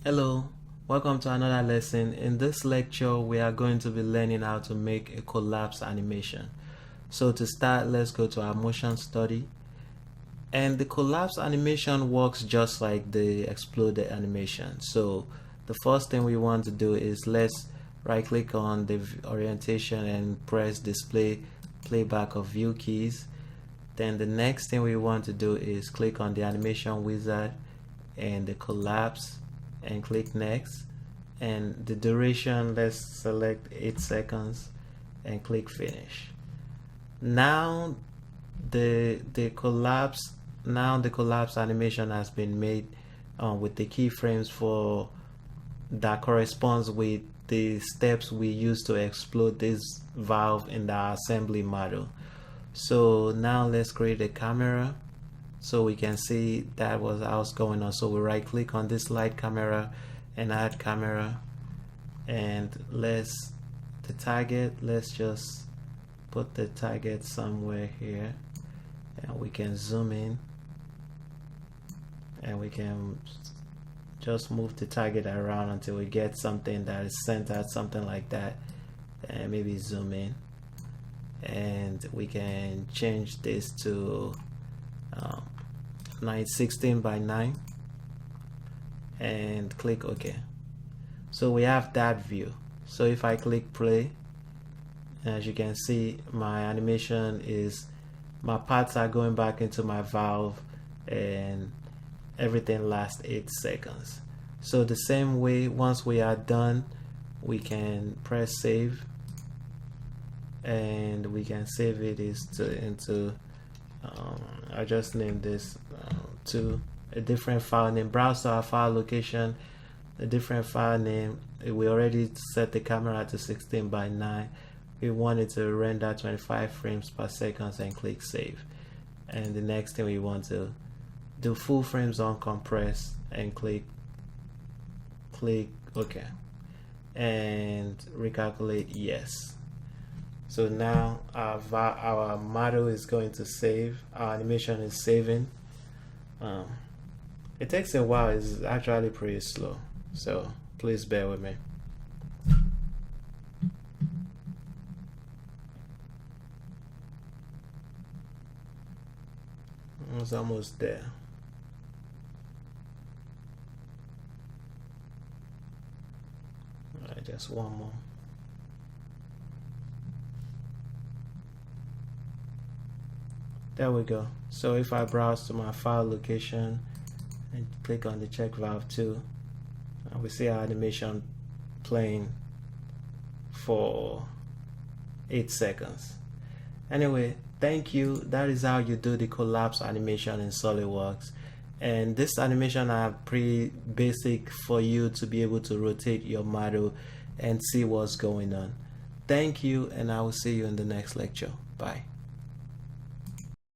Hello, welcome to another lesson. In this lecture, we are going to be learning how to make a collapse animation. So to start, let's go to our motion study. And the collapse animation works just like the exploded animation. So the first thing we want to do is let's right click on the orientation and press display playback of view keys. Then the next thing we want to do is click on the animation wizard and the collapse and click next, and the duration, let's select 8 seconds and click finish. Now the collapse animation has been made with the keyframes for that corresponds with the steps we use to explode this valve in the assembly model. So now let's create a camera so we can see that was what's going on. So we right click on this light camera and add camera, and let's just put the target somewhere here, and we can zoom in and we can just move the target around until we get something that is centered, something like that, and maybe zoom in, and we can change this to 16 by 9 and click OK. So we have that view. So if I click play, as you can see, my animation is, my parts are going back into my valve and everything lasts 8 seconds. So the same way, once we are done, we can press save, and we can save it into I just named this to a different file name. Browse to our file location, a different file name. We already set the camera to 16 by 9. We want it to render 25 frames per second and click save. And the next thing we want to do full frames on compress and click OK and recalculate yes. So now our model is going to save. Our animation is saving. It takes a while. It's actually pretty slow, so please bear with me. It's almost there. All right, just one more. There we go. So if I browse to my file location and click on the check valve 2, we see our animation playing for 8 seconds. Anyway, thank you. That is how you do the collapse animation in SolidWorks. And this animation are pretty basic for you to be able to rotate your model and see what's going on. Thank you, and I will see you in the next lecture. Bye.